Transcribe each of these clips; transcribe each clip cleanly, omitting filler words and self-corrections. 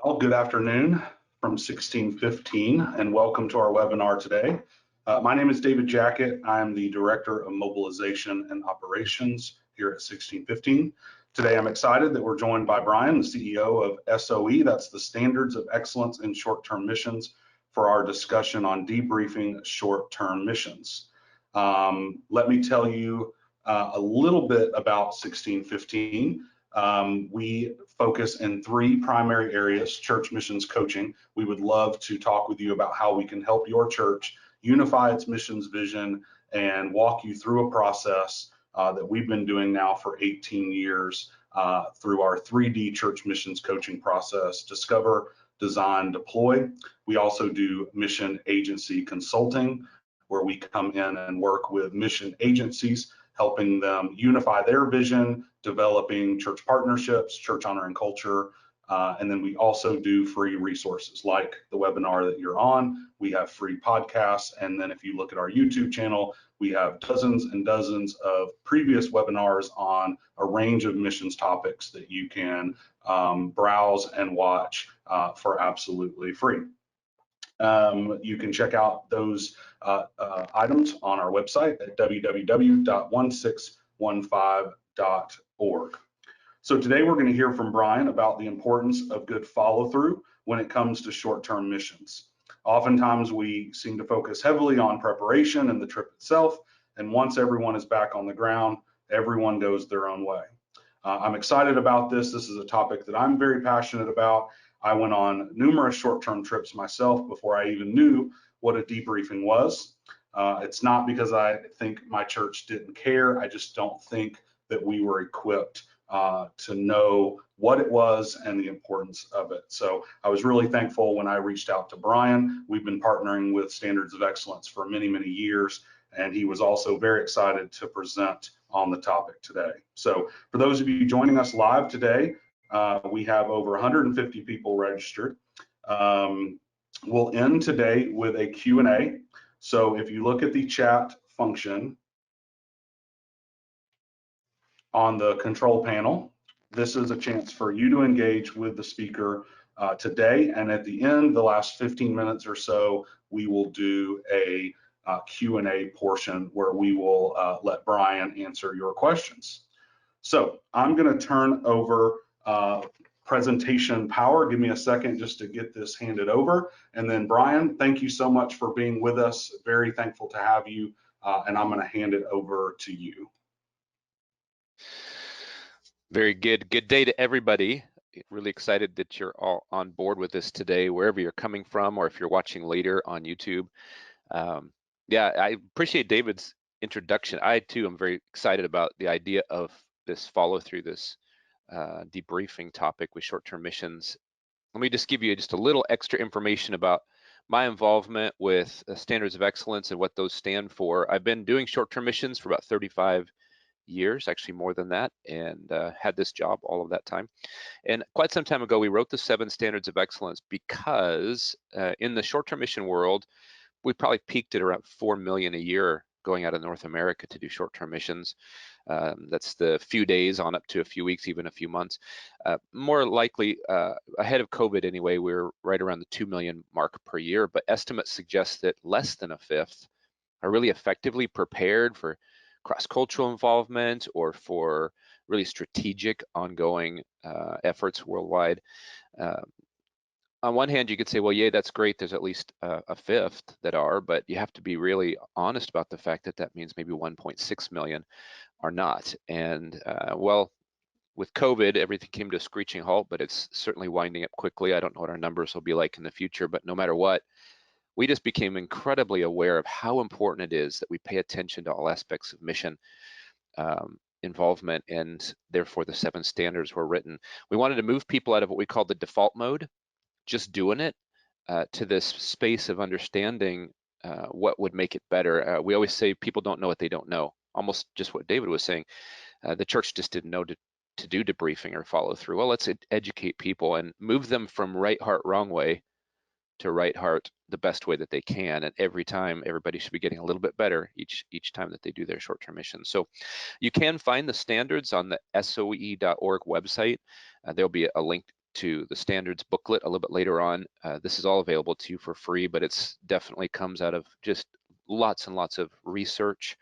Well, good afternoon from 1615 and welcome to our webinar today. My name is David Jackett. I'm the Director of Mobilization and Operations here at 1615. Today I'm excited that we're joined by Brian, the CEO of SOE, that's the Standards of Excellence in Short-Term Missions, for our discussion on debriefing short-term missions. Let me tell you a little bit about 1615. We focus in three primary areas: church missions coaching. We would love to talk with you about how we can help your church unify its missions vision and walk you through a process that we've been doing now for 18 years through our 3D church missions coaching process: discover, design, deploy. We also do mission agency consulting, where we come in and work with mission agencies, helping them unify their vision, developing church partnerships, church honor and culture. And then we also do free resources like the webinar that you're on. We have free podcasts. And then if you look at our YouTube channel, we have dozens and dozens of previous webinars on a range of missions topics that you can browse and watch for absolutely free. You can check out those items on our website at www.1615.org. So today we're going to hear from Brian about the importance of good follow-through when it comes to short-term missions. Oftentimes we seem to focus heavily on preparation and the trip itself, and once everyone is back on the ground, everyone goes their own way. I'm excited about this. This is a topic that I'm very passionate about. I went on numerous short-term trips myself before I even knew what a debriefing was. It's not because I think my church didn't care. I just don't think that we were equipped to know what it was and the importance of it. So I was really thankful when I reached out to Brian. We've been partnering with Standards of Excellence for many, many years, and he was also very excited to present on the topic today. So for those of you joining us live today, we have over 150 people registered. We'll end today with a Q&A. So if you look at the chat function on the control panel, this is a chance for you to engage with the speaker today. And at the end, the last 15 minutes or so, we will do a Q&A portion where we will let Brian answer your questions. So I'm going to turn over presentation power. Give me a second just to get this handed over. And then Brian, thank you so much for being with us. Very thankful to have you. And I'm going to hand it over to you. Very good. Good day to everybody. Really excited that you're all on board with this today, wherever you're coming from, or if you're watching later on YouTube. Yeah, I appreciate David's introduction. I too am very excited about the idea of this follow through, this debriefing topic with short-term missions. Let me just give you just a little extra information about my involvement with Standards of Excellence and what those stand for. I've been doing short-term missions for about 35 years, actually more than that, and had this job all of that time. And quite some time ago, we wrote the 7 Standards of Excellence because in the short-term mission world, we probably peaked at around 4 million a year going out of North America to do short-term missions. That's the few days on up to a few weeks, even a few months. More likely, ahead of COVID anyway, we're right around the 2 million mark per year, but estimates suggest that less than a fifth are really effectively prepared for cross-cultural involvement or for really strategic ongoing efforts worldwide. On one hand, you could say, well, yeah, that's great. There's at least a fifth that are, but you have to be really honest about the fact that that means maybe 1.6 million are not. And well, with COVID, everything came to a screeching halt, but it's certainly winding up quickly. I don't know what our numbers will be like in the future, but no matter what, we just became incredibly aware of how important it is that we pay attention to all aspects of mission involvement, and therefore the 7 standards were written. We wanted to move people out of what we call the default mode, just doing it, to this space of understanding what would make it better. We always say people don't know what they don't know, almost just what David was saying. The church just didn't know to do debriefing or follow through. Well, let's educate people and move them from right heart, wrong way to right heart the best way that they can. And every time, everybody should be getting a little bit better each time that they do their short-term mission. So you can find the standards on the soe.org website. There'll be a link to the standards booklet a little bit later on. This is all available to you for free, but it's definitely comes out of just lots and lots of research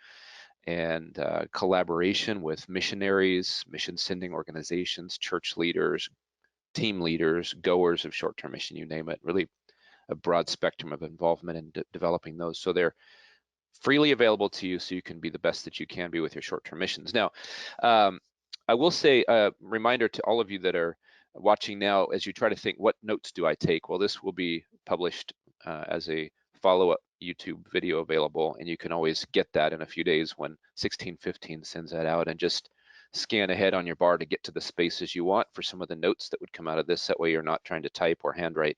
and collaboration with missionaries, mission sending organizations, church leaders, team leaders, goers of short-term mission, you name it, really a broad spectrum of involvement in developing those. So they're freely available to you so you can be the best that you can be with your short-term missions. Now, I will say a reminder to all of you that are watching now, as you try to think, what notes do I take? Well, this will be published as a follow-up YouTube video available, and you can always get that in a few days when 1615 sends that out, and just scan ahead on your bar to get to the spaces you want for some of the notes that would come out of this. That way you're not trying to type or handwrite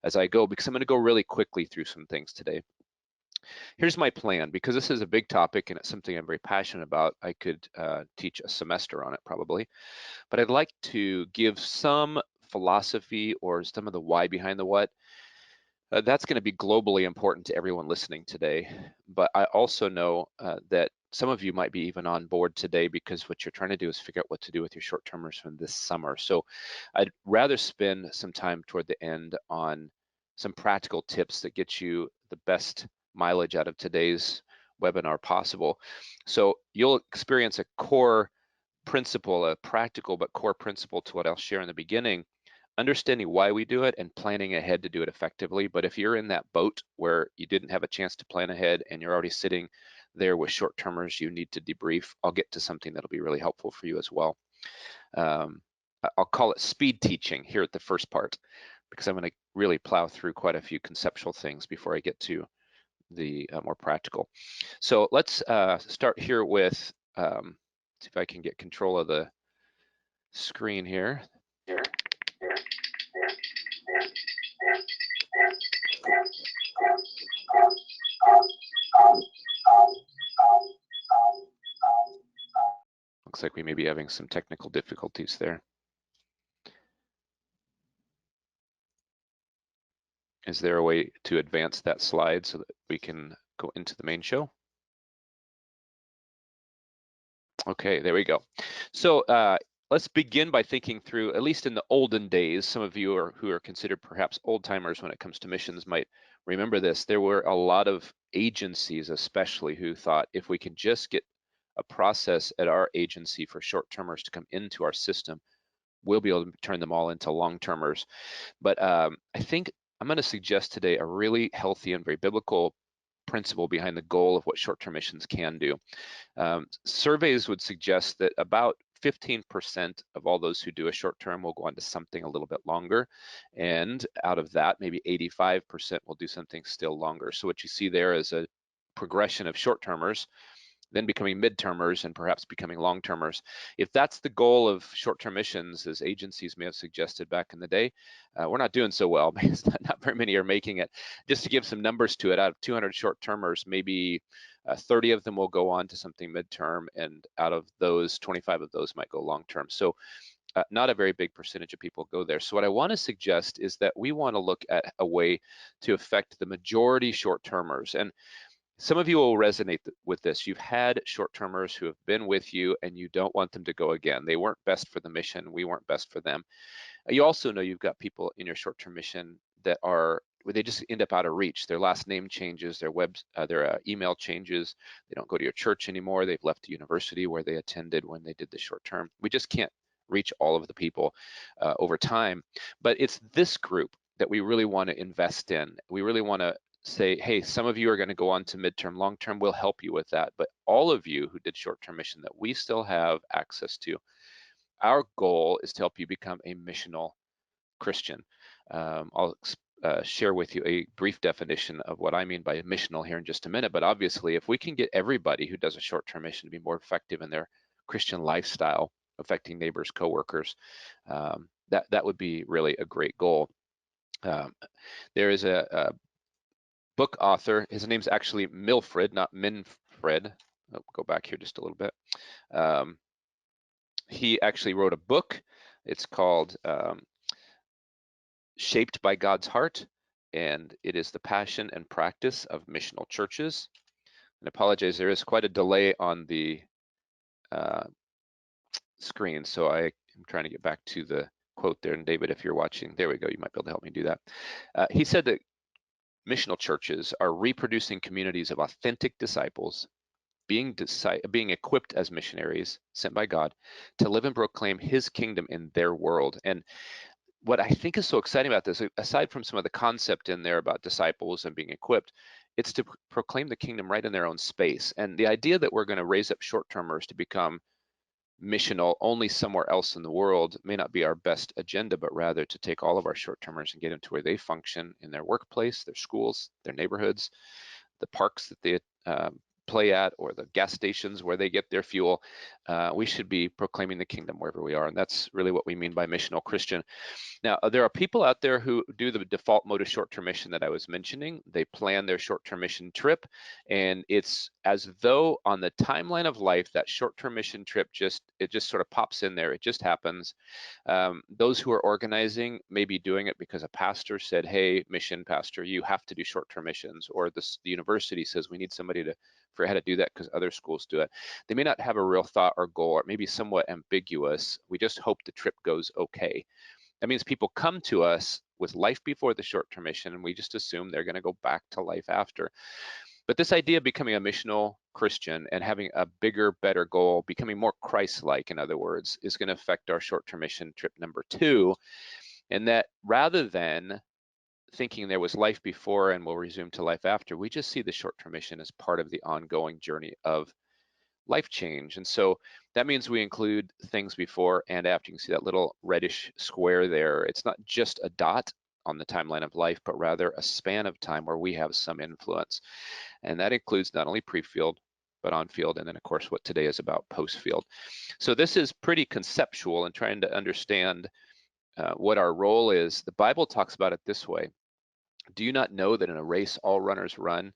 as I go, because I'm going to go really quickly through some things today. Here's my plan, because this is a big topic and it's something I'm very passionate about. I could teach a semester on it probably, but I'd like to give some philosophy or some of the why behind the what. That's going to be globally important to everyone listening today, but I also know that some of you might be even on board today because what you're trying to do is figure out what to do with your short-termers from this summer. So I'd rather spend some time toward the end on some practical tips that get you the best mileage out of today's webinar possible. So you'll experience a core principle, a practical but core principle to what I'll share in the beginning, understanding why we do it and planning ahead to do it effectively. But if you're in that boat where you didn't have a chance to plan ahead and you're already sitting there with short-termers you need to debrief, I'll get to something that'll be really helpful for you as well. I'll call it speed teaching here at the first part, because I'm going to really plow through quite a few conceptual things before I get to the more practical. So let's start here with, see if I can get control of the screen here. Looks like we may be having some technical difficulties there. Is there a way to advance that slide so that we can go into the main show? Okay, there we go. So let's begin by thinking through, at least in the olden days, some of you who are considered perhaps old timers when it comes to missions might remember this. There were a lot of agencies especially who thought if we can just get a process at our agency for short-termers to come into our system, we'll be able to turn them all into long-termers. But I think I'm going to suggest today a really healthy and very biblical principle behind the goal of what short-term missions can do. Surveys would suggest that about 15% of all those who do a short term will go on to something a little bit longer. And out of that, maybe 85% will do something still longer. So what you see there is a progression of short termers, then becoming mid-termers and perhaps becoming long-termers. If that's the goal of short-term missions, as agencies may have suggested back in the day, we're not doing so well because not very many are making it. Just to give some numbers to it, out of 200 short-termers, maybe 30 of them will go on to something mid-term, and out of those, 25 of those might go long-term. So not a very big percentage of people go there. So what I want to suggest is that we want to look at a way to affect the majority short-termers. And some of you will resonate with this. You've had short-termers who have been with you and you don't want them to go again. They weren't best for the mission. We weren't best for them. You also know you've got people in your short-term mission that are, where they just end up out of reach. Their last name changes, their email changes. They don't go to your church anymore. They've left the university where they attended when they did the short-term. We just can't reach all of the people over time. But it's this group that we really want to invest in. We really want to say, hey, some of you are going to go on to midterm, long-term, we'll help you with that. But all of you who did short-term mission that we still have access to, our goal is to help you become a missional Christian. I'll share with you a brief definition of what I mean by missional here in just a minute. But obviously, if we can get everybody who does a short-term mission to be more effective in their Christian lifestyle, affecting neighbors, coworkers, that would be really a great goal. There is a book author, his name's actually Milfred, not Minfred. I'll go back here just a little bit. He actually wrote a book. It's called Shaped by God's Heart, and it is the passion and practice of missional churches. And I apologize, there is quite a delay on the screen, so I am trying to get back to the quote there, and David, if you're watching, there we go, you might be able to help me do that. He said that missional churches are reproducing communities of authentic disciples, being equipped as missionaries sent by God to live and proclaim his kingdom in their world. And what I think is so exciting about this, aside from some of the concept in there about disciples and being equipped, it's to proclaim the kingdom right in their own space. And the idea that we're going to raise up short-termers to become missional only somewhere else in the world may not be our best agenda, but rather to take all of our short-termers and get them to where they function in their workplace, their schools, their neighborhoods, the parks that they play at, or the gas stations where they get their fuel. We should be proclaiming the kingdom wherever we are, and that's really what we mean by missional Christian. Now, there are people out there who do the default mode of short-term mission that I was mentioning. They plan their short-term mission trip, and it's as though on the timeline of life, that short-term mission trip just sort of pops in there. It just happens. Those who are organizing may be doing it because a pastor said, hey, mission pastor, you have to do short-term missions, or the university says we need somebody to for how to do that because other schools do it. They may not have a real thought or goal, or maybe somewhat ambiguous. We just hope the trip goes okay. That means people come to us with life before the short-term mission, and we just assume they're going to go back to life after. But this idea of becoming a missional Christian and having a bigger, better goal, becoming more Christ-like, in other words, is going to affect our short-term mission trip number 2. And that rather than thinking there was life before and we'll resume to life after, we just see the short-term mission as part of the ongoing journey of life change. And so that means we include things before and after. You can see that little reddish square there. It's not just a dot on the timeline of life, but rather a span of time where we have some influence. And that includes not only pre-field, but on-field, and then of course what today is about, post-field. So this is pretty conceptual in trying to understand what our role is. The Bible talks about it this way. Do you not know that in a race all runners run?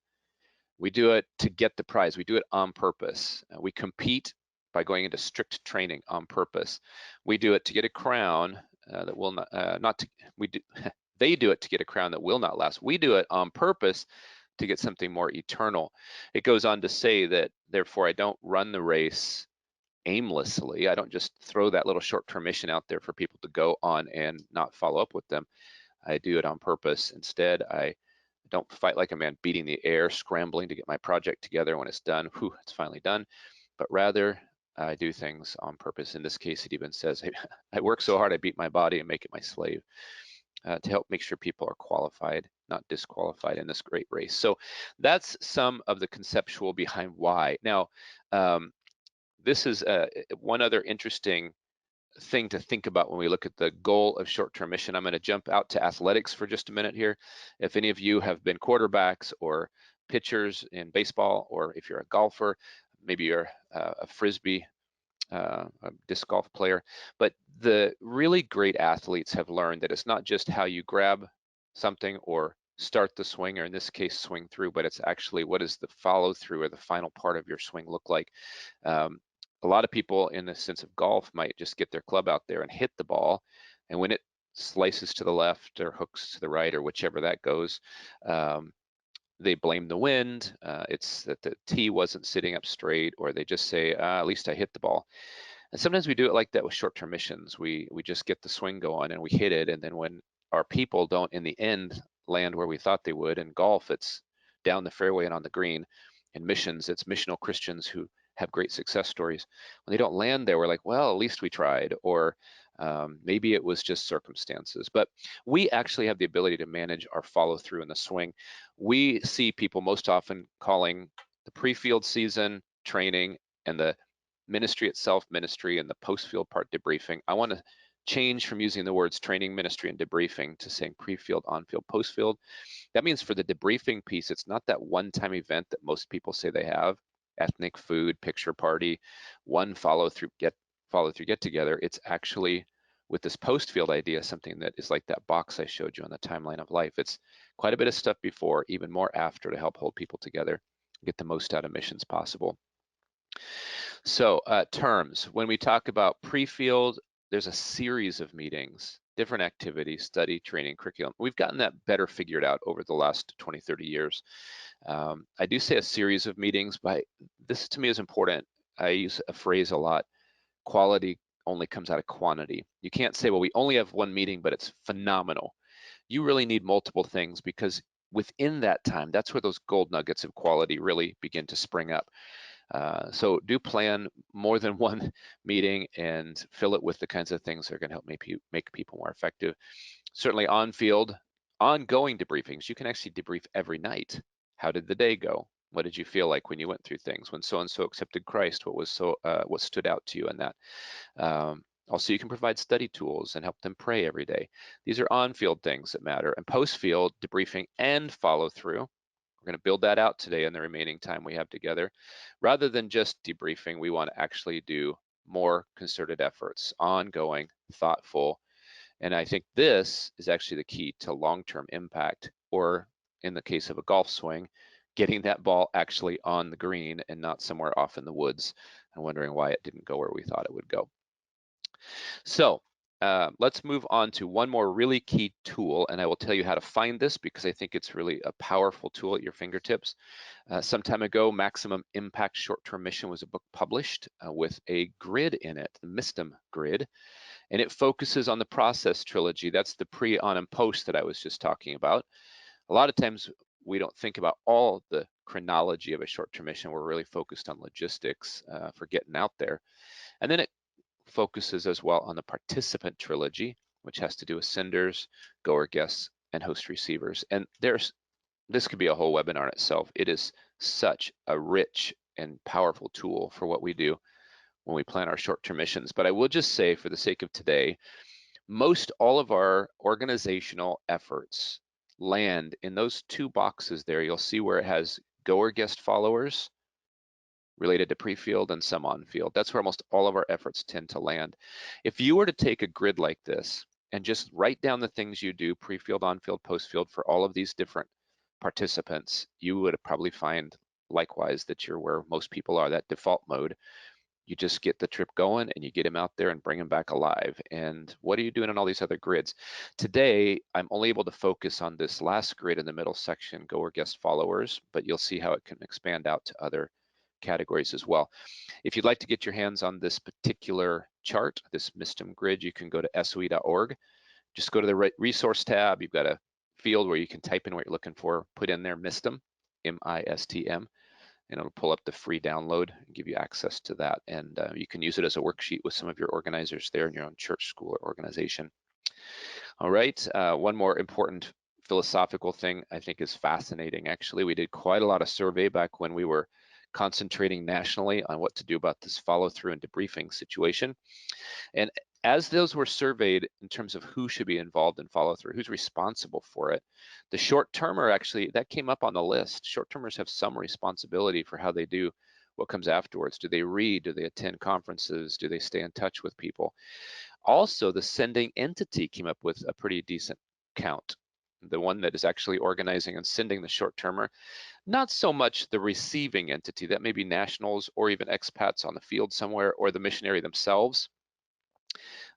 We do it to get the prize. We do it on purpose. We compete by going into strict training on purpose. We do it to get a crown that will not they do it to get a crown that will not last. We do it on purpose to get something more eternal. It goes on to say that, therefore, I don't run the race aimlessly. I don't just throw that little short-term mission out there for people to go on and not follow up with them. I do it on purpose. Instead, I don't fight like a man beating the air, scrambling to get my project together. When it's done, whew, it's finally done. But rather, I do things on purpose. In this case, it even says, hey, I work so hard, I beat my body and make it my slave, to help make sure people are qualified, not disqualified in this great race. So that's some of the conceptual behind why. Now, this is one other interesting thing to think about when we look at the goal of short-term mission. I'm going to jump out to athletics for just a minute here. If any of you have been quarterbacks or pitchers in baseball, or if you're a golfer, maybe you're a frisbee, a disc golf player, but the really great athletes have learned that it's not just how you grab something or start the swing, or in this case swing through, but it's actually what does the follow through or the final part of your swing look like. A lot of people in the sense of golf might just get their club out there and hit the ball, and when it slices to the left or hooks to the right or whichever that goes, they blame the wind. It's that the tee wasn't sitting up straight, or they just say, at least I hit the ball. And sometimes we do it like that with short-term missions. We just get the swing going and we hit it, and then when our people don't in the end land where we thought they would, in golf it's down the fairway and on the green. In missions, it's missional Christians who have great success stories. When they don't land there, we're like, well, at least we tried, or maybe it was just circumstances. But we actually have the ability to manage our follow through in the swing. We see people most often calling the pre-field season training and the ministry itself ministry, and the post-field part debriefing. I want to change from using the words training, ministry, and debriefing to saying pre-field, on-field, post-field. That means for the debriefing piece, it's not that one-time event that most people say they have, ethnic food, picture party, one follow-through get together. It's actually, with this post-field idea, something that is like that box I showed you on the timeline of life. It's quite a bit of stuff before, even more after, to help hold people together, get the most out of missions possible. So terms, when we talk about pre-field, there's a series of meetings, different activities, study, training, curriculum. We've gotten that better figured out over the last 20, 30 years. I do say a series of meetings, but this to me is important. I use a phrase a lot, quality only comes out of quantity. You can't say, well, we only have one meeting, but it's phenomenal. You really need multiple things, because within that time, that's where those gold nuggets of quality really begin to spring up. So do plan more than one meeting and fill it with the kinds of things that are going to help make people more effective. Certainly on-field, ongoing debriefings. You can actually debrief every night. How did the day go? What did you feel like when you went through things? When so-and-so accepted Christ, what stood out to you in that? Also, you can provide study tools and help them pray every day. These are on-field things that matter. And post-field, debriefing and follow-through. We're going to build that out today in the remaining time we have together. Rather than just debriefing, we want to actually do more concerted efforts, ongoing, thoughtful. And I think this is actually the key to long-term impact, or in the case of a golf swing, getting that ball actually on the green and not somewhere off in the woods and wondering why it didn't go where we thought it would go. So let's move on to one more really key tool, and I will tell you how to find this because I think it's really a powerful tool at your fingertips. Some time ago, Maximum Impact Short-Term Mission was a book published with a grid in it, the MISTM grid, and it focuses on the process trilogy. That's the pre, on, and post that I was just talking about. A lot of times we don't think about all the chronology of a short-term mission. We're really focused on logistics for getting out there. And then it focuses as well on the participant trilogy, which has to do with senders, goer guests, and host receivers. And this could be a whole webinar in itself. It is such a rich and powerful tool for what we do when we plan our short-term missions. But I will just say, for the sake of today, most all of our organizational efforts land in those two boxes there. You'll see where it has goer guest followers related to pre-field and some on-field. That's where almost all of our efforts tend to land. If you were to take a grid like this and just write down the things you do, pre-field, on-field, post-field, for all of these different participants, you would probably find likewise that you're where most people are, that default mode. You just get the trip going and you get him out there and bring him back alive. And what are you doing on all these other grids? Today, I'm only able to focus on this last grid in the middle section, goer guest followers, but you'll see how it can expand out to other categories as well. If you'd like to get your hands on this particular chart, this MISTM grid, you can go to soe.org. Just go to the resource tab. You've got a field where you can type in what you're looking for, put in there MISTM, M-I-S-T-M, and it'll pull up the free download and give you access to that. And you can use it as a worksheet with some of your organizers there in your own church, school, or organization. All right, one more important philosophical thing I think is fascinating. Actually, we did quite a lot of survey back when we were concentrating nationally on what to do about this follow-through and debriefing situation. And as those were surveyed in terms of who should be involved in follow-through, who's responsible for it, the short-termer actually, that came up on the list. Short-termers have some responsibility for how they do what comes afterwards. Do they read? Do they attend conferences? Do they stay in touch with people? Also, the sending entity came up with a pretty decent count. The one that is actually organizing and sending the short-termer, not so much the receiving entity, that may be nationals or even expats on the field somewhere, or the missionary themselves.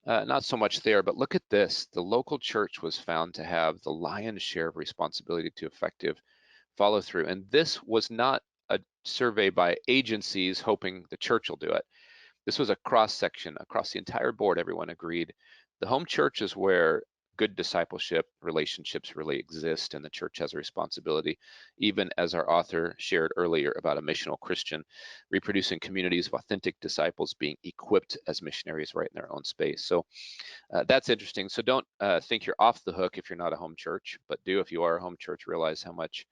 Not so much there, but look at this. The local church was found to have the lion's share of responsibility to effective follow through. And this was not a survey by agencies hoping the church will do it. This was a cross section across the entire board. Everyone agreed. The home church is where good discipleship relationships really exist, and the church has a responsibility, even as our author shared earlier about a missional Christian, reproducing communities of authentic disciples being equipped as missionaries right in their own space. So that's interesting. So don't think you're off the hook if you're not a home church, but do, if you are a home church, realize how much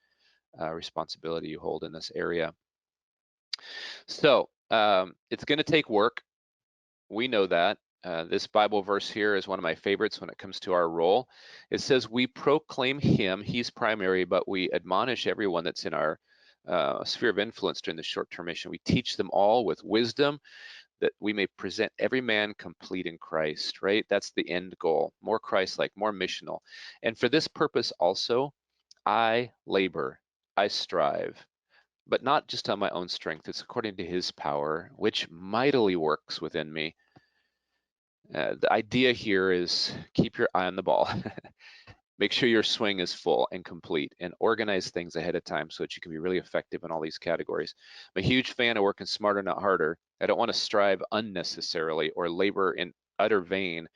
responsibility you hold in this area. So it's going to take work. We know that. This Bible verse here is one of my favorites when it comes to our role. It says, we proclaim him, he's primary, but we admonish everyone that's in our sphere of influence during the short-term mission. We teach them all with wisdom, that we may present every man complete in Christ, right? That's the end goal, more Christ-like, more missional. And for this purpose also, I labor, I strive, but not just on my own strength. It's according to his power, which mightily works within me. The idea here is keep your eye on the ball. Make sure your swing is full and complete, and organize things ahead of time so that you can be really effective in all these categories. I'm a huge fan of working smarter, not harder. I don't want to strive unnecessarily or labor in utter vain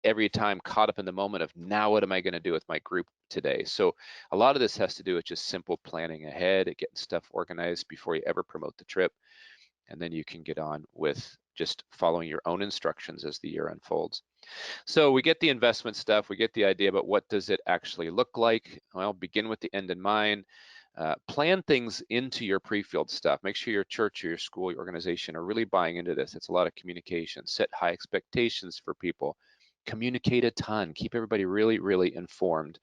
every time caught up in the moment of now what am I going to do with my group today. So a lot of this has to do with just simple planning ahead, getting stuff organized before you ever promote the trip, and then you can get on with just following your own instructions as the year unfolds. So we get the investment stuff, we get the idea, but what does it actually look like? Well, begin with the end in mind. Plan things into your pre-field stuff. Make sure your church or your school, your organization are really buying into this. It's a lot of communication. Set high expectations for people. Communicate a ton. Keep everybody really, really informed.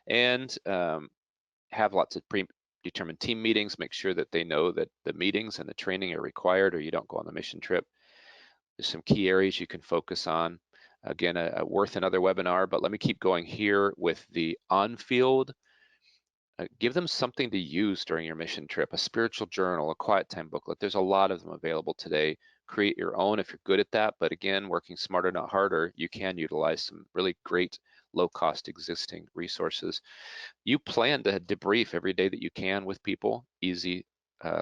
And have lots of predetermined team meetings. Make sure that they know that the meetings and the training are required or you don't go on the mission trip. There's some key areas you can focus on. Again, worth another webinar, but let me keep going here with the on-field. Give them something to use during your mission trip, a spiritual journal, a quiet time booklet. There's a lot of them available today. Create your own if you're good at that, but again, working smarter, not harder, you can utilize some really great low-cost existing resources. You plan to debrief every day that you can with people, easy,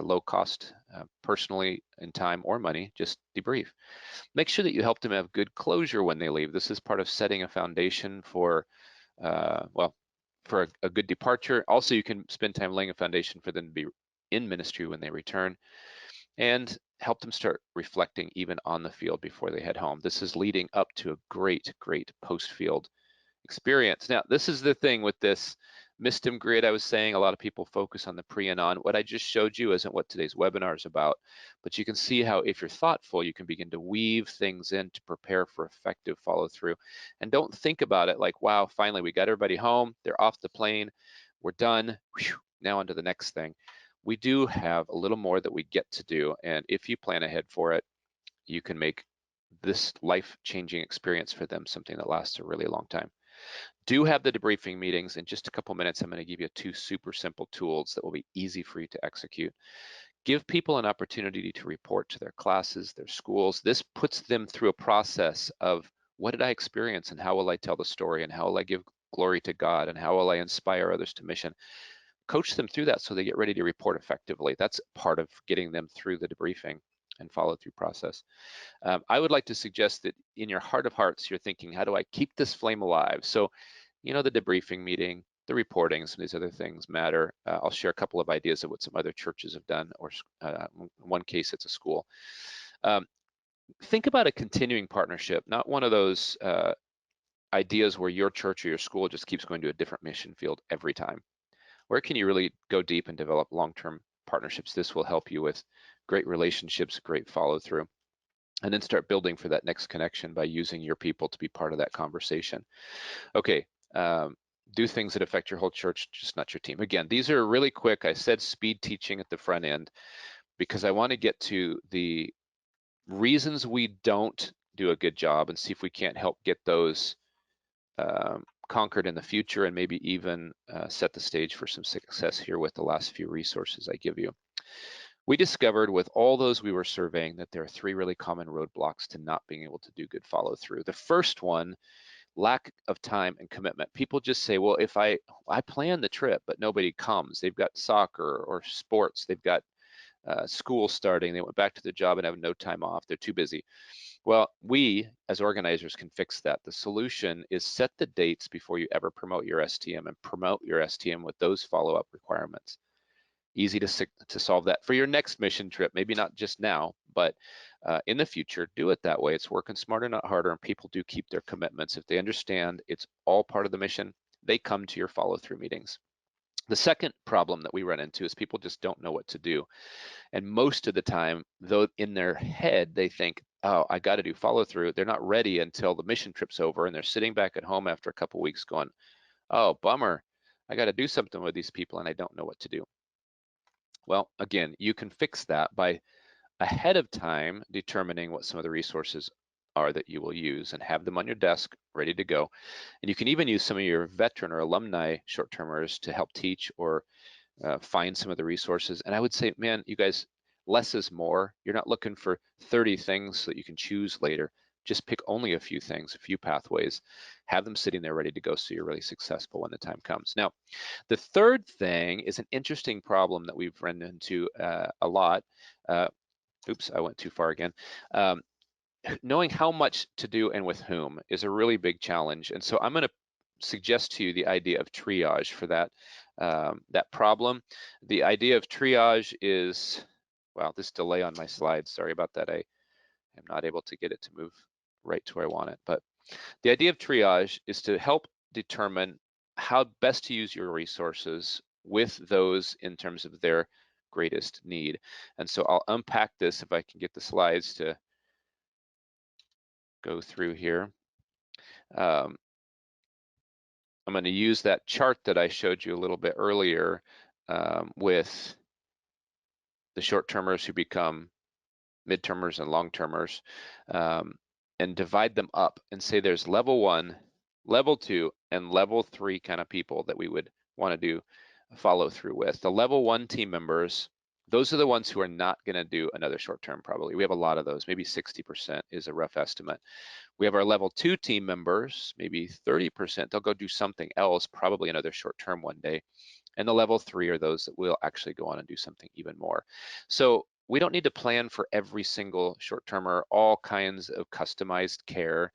low cost, personally in time or money, just debrief. Make sure that you help them have good closure when they leave. This is part of setting a foundation for, well, for a good departure. Also, you can spend time laying a foundation for them to be in ministry when they return, and help them start reflecting even on the field before they head home. This is leading up to a great, great post-field experience. Now, this is the thing with this MISTIM grid. I was saying a lot of people focus on the pre and on. What I just showed you isn't what today's webinar is about, but you can see how if you're thoughtful, you can begin to weave things in to prepare for effective follow through. And don't think about it like, wow, finally we got everybody home, they're off the plane, we're done, whew, now on to the next thing. We do have a little more that we get to do, and if you plan ahead for it, you can make this life-changing experience for them something that lasts a really long time. Do have the debriefing meetings. In just a couple minutes, I'm going to give you two super simple tools that will be easy for you to execute. Give people an opportunity to report to their classes, their schools. This puts them through a process of what did I experience and how will I tell the story and how will I give glory to God and how will I inspire others to mission. Coach them through that so they get ready to report effectively. That's part of getting them through the debriefing and follow through process. I would like to suggest that in your heart of hearts, you're thinking, how do I keep this flame alive? So, you know, the debriefing meeting, the reporting, some of these other things matter. I'll share a couple of ideas of what some other churches have done, or in one case, it's a school. Think about a continuing partnership, not one of those ideas where your church or your school just keeps going to a different mission field every time. Where can you really go deep and develop long-term partnerships? This will help you with great relationships, great follow-through, and then start building for that next connection by using your people to be part of that conversation. Okay, do things that affect your whole church, just not your team. Again, these are really quick. I said speed teaching at the front end because I want to get to the reasons we don't do a good job and see if we can't help get those conquered in the future, and maybe even set the stage for some success here with the last few resources I give you. We discovered with all those we were surveying that there are three really common roadblocks to not being able to do good follow through. The first one, lack of time and commitment. People just say, well, if I plan the trip, but nobody comes. They've got soccer or sports. They've got school starting. They went back to their job and have no time off. They're too busy. Well, we as organizers can fix that. The solution is set the dates before you ever promote your STM and promote your STM with those follow-up requirements. Easy to solve that for your next mission trip. Maybe not just now, but in the future, do it that way. It's working smarter, not harder, and people do keep their commitments. If they understand it's all part of the mission, they come to your follow-through meetings. The second problem that we run into is people just don't know what to do. And most of the time, though in their head, they think, oh, I got to do follow through. They're not ready until the mission trip's over and they're sitting back at home after a couple weeks going, oh, bummer. I got to do something with these people and I don't know what to do. Well, again, you can fix that by ahead of time determining what some of the resources are that you will use and have them on your desk ready to go. And you can even use some of your veteran or alumni short-termers to help teach or find some of the resources. And I would say, man, you guys, less is more. You're not looking for 30 things that you can choose later. just pick only a few things, a few pathways, have them sitting there ready to go so you're really successful when the time comes. Now, the third thing is an interesting problem that we've run into a lot. Oops, I went too far again. Knowing how much to do and with whom is a really big challenge. And so I'm going to suggest to you the idea of triage for that, that problem. The idea of triage is, well, this delay on my slides, sorry about that. I am not able to get it to move right to where I want it. But the idea of triage is to help determine how best to use your resources with those in terms of their greatest need. And so I'll unpack this if I can get the slides to go through here. I'm going to use that chart that I showed you a little bit earlier with the short-termers who become mid-termers and long-termers, and divide them up and say there's level 1, level 2, and level 3 kind of people that we would want to do follow through with. The level 1 team members, those are the ones who are not going to do another short-term probably. We have a lot of those, maybe 60% is a rough estimate. We have our level 2 team members, maybe 30%, they'll go do something else, probably another short-term one day. And the level 3 are those that will actually go on and do something even more. So we don't need to plan for every single short-termer, all kinds of customized care.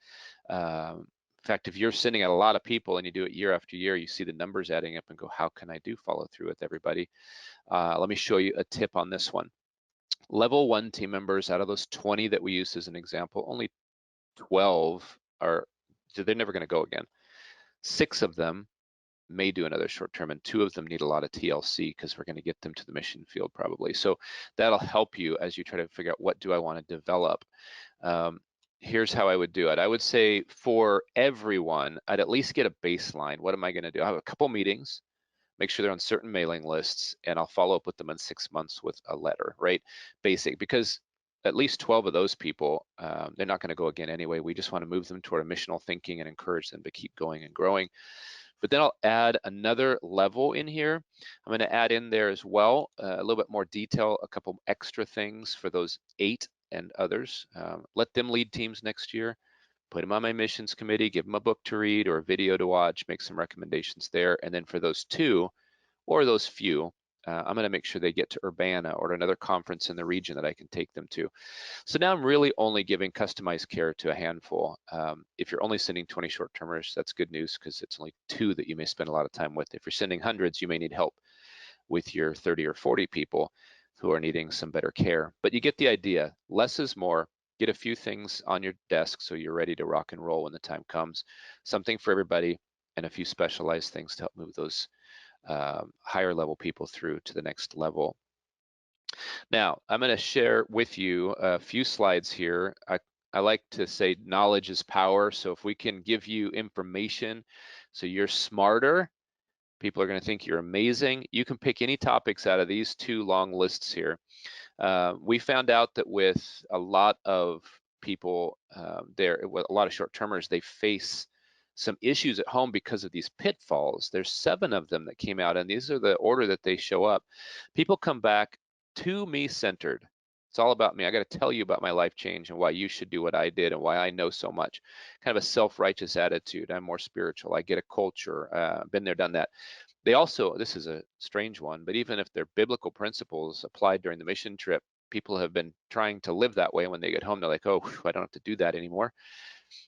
In fact, if you're sending out a lot of people and you do it year after year, you see the numbers adding up and go, how can I do follow through with everybody? Let me show you a tip on this one. Level 1 team members, out of those 20 that we used as an example, only 12 are, they're never going to go again. 6 of them may do another short term, and 2 of them need a lot of TLC because we're going to get them to the mission field probably. So that'll help you as you try to figure out what do I want to develop. Here's how I would do it. I would say for everyone, I'd at least get a baseline. What am I going to do? I have a couple meetings, make sure they're on certain mailing lists, and I'll follow up with them in 6 months with a letter, right? Basic, because at least 12 of those people, they're not going to go again anyway. We just want to move them toward a missional thinking and encourage them to keep going and growing. But then I'll add another level in here. I'm going to add in there as well a little bit more detail, a couple extra things for those 8 and others. Let them lead teams next year. Put them on my missions committee, give them a book to read or a video to watch, make some recommendations there. And then for those 2 or those few, I'm going to make sure they get to Urbana or another conference in the region that I can take them to. So now I'm really only giving customized care to a handful. If you're only sending 20 short-termers, that's good news because it's only 2 that you may spend a lot of time with. If you're sending hundreds, you may need help with your 30 or 40 people who are needing some better care. But you get the idea. Less is more. Get a few things on your desk so you're ready to rock and roll when the time comes. Something for everybody and a few specialized things to help move those higher level people through to the next level. Now, I'm going to share with you a few slides here. I like to say knowledge is power. So if we can give you information so you're smarter, people are going to think you're amazing. You can pick any topics out of these 2 long lists here. We found out that with a lot of people with a lot of short-termers, they face some issues at home because of these pitfalls. There's 7 of them that came out, and these are the order that they show up. People come back too me-centered. It's all about me. I got to tell you about my life change and why you should do what I did and why I know so much. Kind of a self-righteous attitude. I'm more spiritual. I get a culture. Been there, done that. They also, this is a strange one, but even if they're biblical principles applied during the mission trip, people have been trying to live that way. When they get home, they're like, oh, I don't have to do that anymore.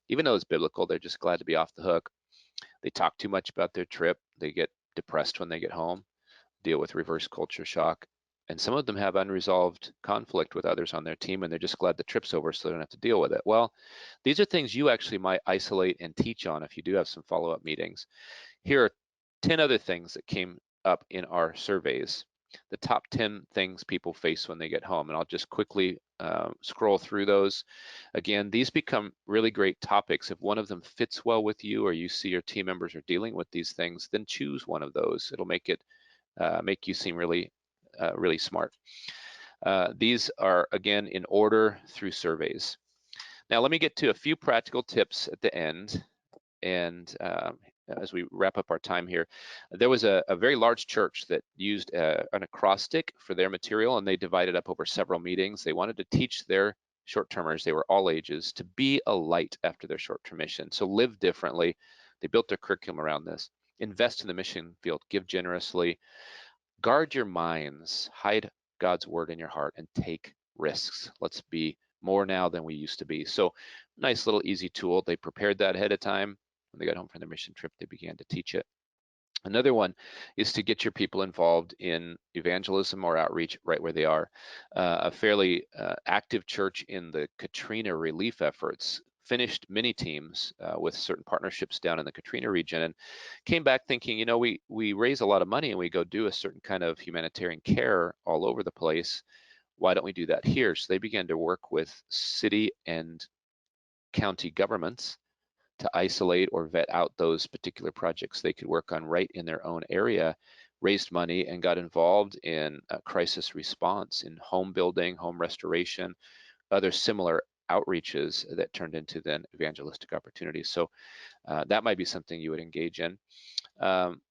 Even though it's biblical, they're just glad to be off the hook. They talk too much about their trip. They get depressed when they get home, deal with reverse culture shock. And some of them have unresolved conflict with others on their team, and they're just glad the trip's over so they don't have to deal with it. Well, these are things you actually might isolate and teach on if you do have some follow-up meetings. Here are 10 other things that came up in our surveys, the top 10 things people face when they get home. And I'll just quickly scroll through those. Again, these become really great topics. If one of them fits well with you or you see your team members are dealing with these things, then choose one of those. It'll make you seem really smart. These are, again, in order through surveys. Now, let me get to a few practical tips at the end. And as we wrap up our time here, there was a very large church that used an acrostic for their material, and they divided up over several meetings. They wanted to teach their short-termers, they were all ages, to be a light after their short-term mission. So live differently. They built their curriculum around this. Invest in the mission field, give generously, guard your minds, hide God's word in your heart, and take risks. Let's be more now than we used to be. So nice little easy tool. They prepared that ahead of time. When they got home from their mission trip, they began to teach it. Another one is to get your people involved in evangelism or outreach right where they are. A fairly active church in the Katrina relief efforts finished mini teams with certain partnerships down in the Katrina region, and came back thinking, you know, we raise a lot of money and we go do a certain kind of humanitarian care all over the place. Why don't we do that here? So they began to work with city and county governments to isolate or vet out those particular projects they could work on right in their own area, raised money and got involved in crisis response, in home building, home restoration, other similar outreaches that turned into then evangelistic opportunities. So that might be something you would engage in.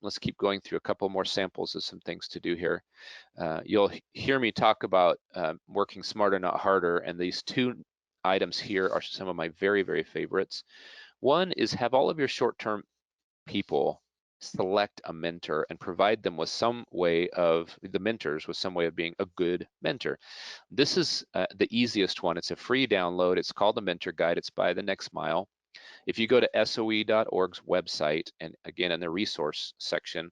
Let's keep going through a couple more samples of some things to do here. You'll hear me talk about working smarter, not harder, and these two items here are some of my very, very favorites. One is have all of your short-term people select a mentor and provide them with some way of, the mentors with some way of being a good mentor. This is the easiest one. It's a free download. It's called the Mentor Guide. It's by The Next Mile. If you go to soe.org's website, and again in the resource section,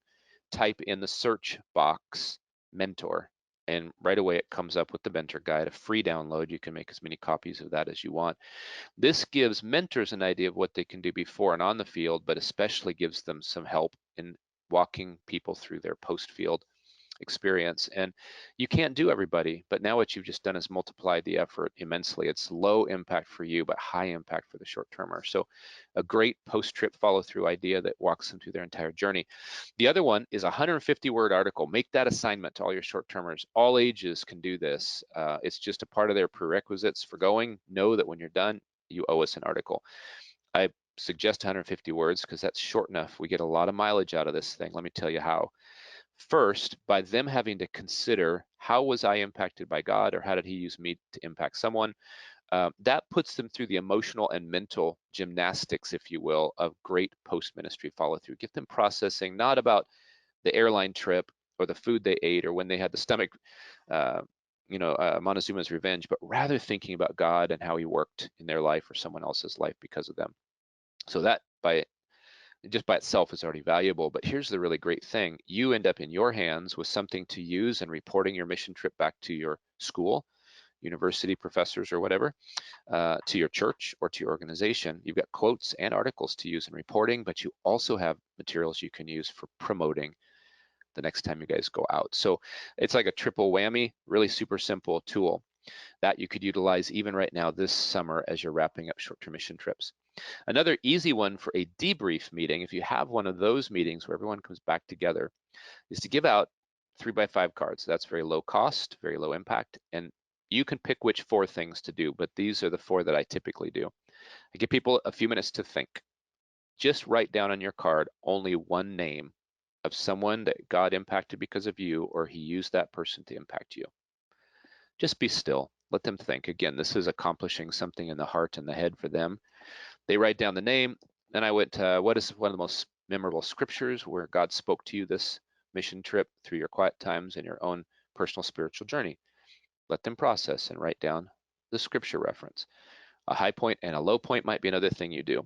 type in the search box mentor, and right away it comes up with the Mentor Guide, a free download. You can make as many copies of that as you want. This gives mentors an idea of what they can do before and on the field, but especially gives them some help in walking people through their post-field experience. And you can't do everybody, but now what you've just done is multiplied the effort immensely. It's low impact for you, but high impact for the short-termer. So a great post-trip follow-through idea that walks them through their entire journey. The other one is a 150-word article. Make that assignment to all your short-termers. All ages can do this. It's just a part of their prerequisites for going. Know that when you're done, you owe us an article. I suggest 150 words because that's short enough. We get a lot of mileage out of this thing. Let me tell you how. First, by them having to consider, how was I impacted by God, or how did he use me to impact someone? That puts them through the emotional and mental gymnastics, if you will, of great post-ministry follow-through. Get them processing not about the airline trip or the food they ate or when they had the stomach, Montezuma's revenge, but rather thinking about God and how he worked in their life or someone else's life because of them. So that just by itself is already valuable, but here's the really great thing. You end up in your hands with something to use and reporting your mission trip back to your school, university professors or whatever, to your church or to your organization. You've got quotes and articles to use in reporting, but you also have materials you can use for promoting the next time you guys go out. So it's like a triple whammy, really super simple tool that you could utilize even right now this summer as you're wrapping up short-term mission trips. Another easy one for a debrief meeting, if you have one of those meetings where everyone comes back together, is to give out 3x5 cards. That's very low cost, very low impact, and you can pick which 4 things to do, but these are the 4 that I typically do. I give people a few minutes to think. Just write down on your card only one name of someone that God impacted because of you, or he used that person to impact you. Just be still, let them think. Again, this is accomplishing something in the heart and the head for them. They write down the name, and I went, what is one of the most memorable scriptures where God spoke to you this mission trip through your quiet times and your own personal spiritual journey? Let them process and write down the scripture reference. A high point and a low point might be another thing you do.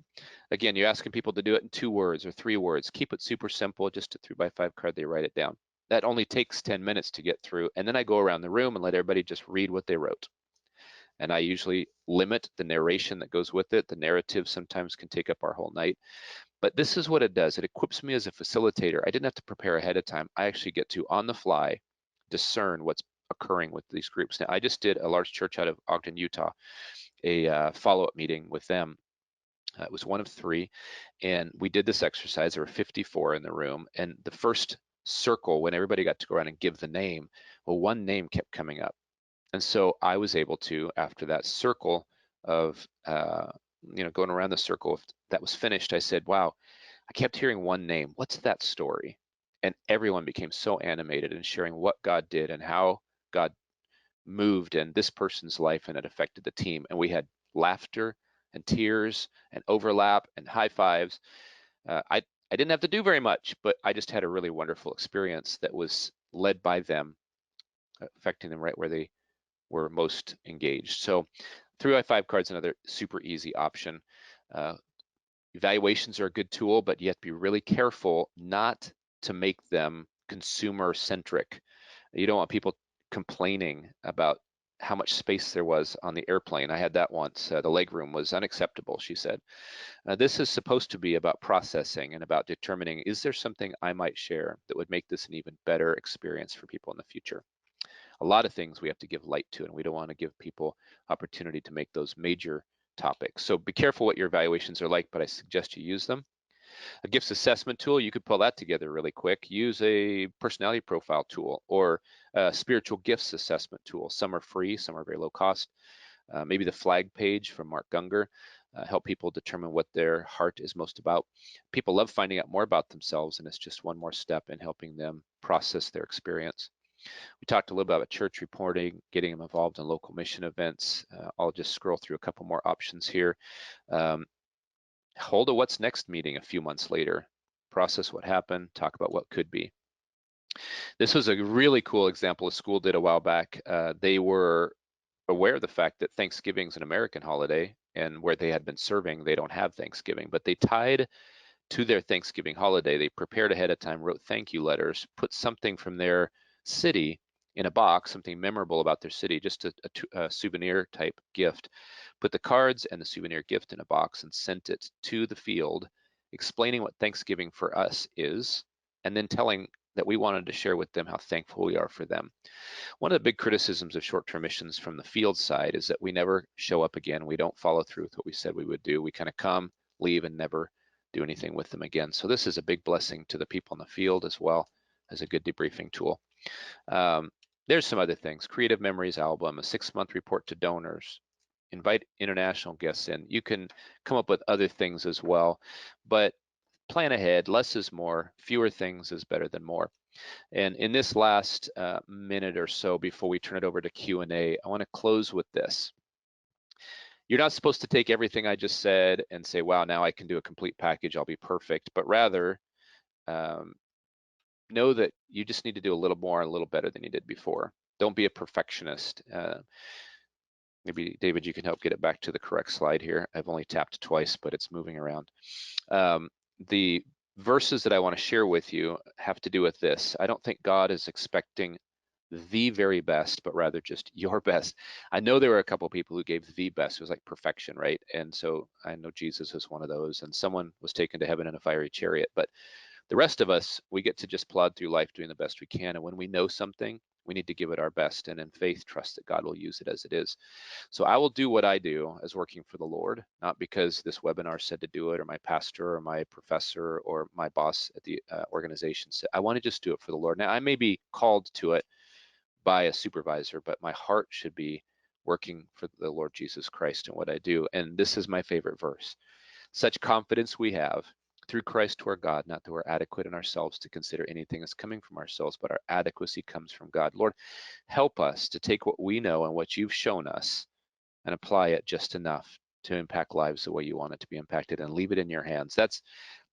Again, you're asking people to do it in 2 words or 3 words. Keep it super simple, just a 3x5 card, they write it down. That only takes 10 minutes to get through, and then I go around the room and let everybody just read what they wrote. And I usually limit the narration that goes with it. The narrative sometimes can take up our whole night. But this is what it does. It equips me as a facilitator. I didn't have to prepare ahead of time. I actually get to, on the fly, discern what's occurring with these groups. Now, I just did a large church out of Ogden, Utah, a follow-up meeting with them. It was one of 3, and we did this exercise. There were 54 in the room, and the first circle, when everybody got to go around and give the name, well, one name kept coming up. And so I was able to, after that circle of, going around the circle, that was finished, I said, wow, I kept hearing one name. What's that story? And everyone became so animated in sharing what God did and how God moved in this person's life and it affected the team. And we had laughter and tears and overlap and high fives. I didn't have to do very much, but I just had a really wonderful experience that was led by them, affecting them right where they were most engaged. So 3i5 card's another super easy option. Evaluations are a good tool, but you have to be really careful not to make them consumer centric. You don't want people complaining about how much space there was on the airplane. I had that once. The legroom was unacceptable, she said. This is supposed to be about processing and about determining, is there something I might share that would make this an even better experience for people in the future? A lot of things we have to give light to, and we don't want to give people opportunity to make those major topics. So be careful what your evaluations are like, but I suggest you use them. A gifts assessment tool, you could pull that together really quick. Use a personality profile tool or a spiritual gifts assessment tool. Some are free, some are very low cost. Maybe the flag page from Mark Gungor, help people determine what their heart is most about. People love finding out more about themselves, and it's just one more step in helping them process their experience. We talked a little bit about church reporting, getting them involved in local mission events. I'll just scroll through a couple more options here. Hold a what's next meeting a few months later. Process what happened, talk about what could be. This was a really cool example a school did a while back. They were aware of the fact that Thanksgiving is an American holiday, and where they had been serving, they don't have Thanksgiving, but they tied to their Thanksgiving holiday. They prepared ahead of time, wrote thank you letters, put something from their city in a box, something memorable about their city, just a souvenir type gift, put the cards and the souvenir gift in a box and sent it to the field, explaining what Thanksgiving for us is, and then telling that we wanted to share with them how thankful we are for them. One of the big criticisms of short-term missions from the field side is that we never show up again. We don't follow through with what we said we would do. We kind of come, leave, and never do anything with them again. So this is a big blessing to the people in the field as well as a good debriefing tool. There's some other things. Creative Memories album, a 6-month report to donors, invite international guests in. You can come up with other things as well, but plan ahead. Less is more. Fewer things is better than more. And in this last minute or so before we turn it over to Q&A, I want to close with this. You're not supposed to take everything I just said and say, wow, now I can do a complete package, I'll be perfect, but rather know that you just need to do a little more and a little better than you did before. Don't be a perfectionist. Maybe, David, you can help get it back to the correct slide here. I've only tapped twice, but it's moving around. The verses that I want to share with you have to do with this. I don't think God is expecting the very best, but rather just your best. I know there were a couple people who gave the best. It was like perfection, right? And so I know Jesus was one of those, and someone was taken to heaven in a fiery chariot. But the rest of us, we get to just plod through life doing the best we can. And when we know something, we need to give it our best, and in faith, trust that God will use it as it is. So I will do what I do as working for the Lord, not because this webinar said to do it, or my pastor, or my professor, or my boss at the organization said. I want to just do it for the Lord. Now, I may be called to it by a supervisor, but my heart should be working for the Lord Jesus Christ in what I do. And this is my favorite verse. Such confidence we have through Christ toward God, not that we're adequate in ourselves to consider anything as coming from ourselves, but our adequacy comes from God. Lord, help us to take what we know and what you've shown us and apply it just enough to impact lives the way you want it to be impacted, and leave it in your hands.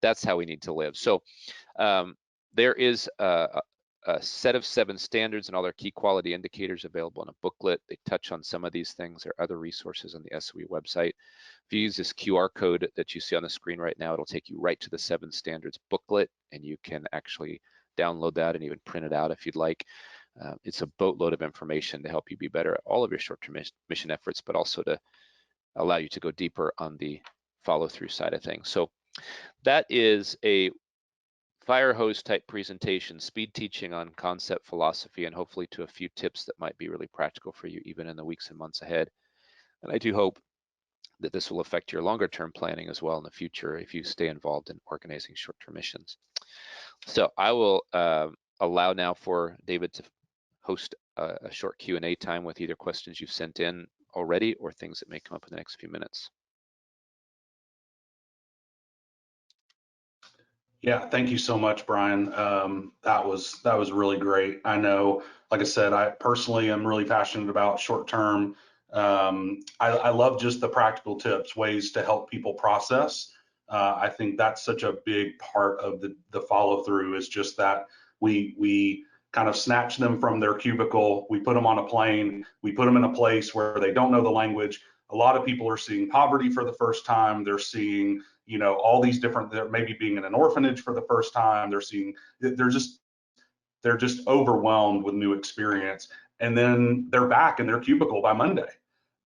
That's how we need to live. So there is a set of 7 standards and all their key quality indicators available in a booklet. They touch on some of these things. There are other resources on the SOE website. If you use this QR code that you see on the screen right now, it'll take you right to the 7 standards booklet, and you can actually download that and even print it out if you'd like. It's a boatload of information to help you be better at all of your short-term mission efforts, but also to allow you to go deeper on the follow-through side of things. So that is a fire hose type presentation, speed teaching on concept philosophy, and hopefully to a few tips that might be really practical for you even in the weeks and months ahead. And I do hope that this will affect your longer term planning as well in the future if you stay involved in organizing short-term missions. So I will allow now for David to host a short Q&A time with either questions you've sent in already or things that may come up in the next few minutes. Yeah, thank you so much, Brian. That was really great. I know, like I said, I personally am really passionate about short term. I love just the practical tips, ways to help people process. I think that's such a big part of the follow through is just that we kind of snatch them from their cubicle, we put them on a plane, we put them in a place where they don't know the language. A lot of people are seeing poverty for the first time. They're seeing all these different, they're maybe being in an orphanage for the first time. They're just overwhelmed with new experience. And then they're back in their cubicle by Monday.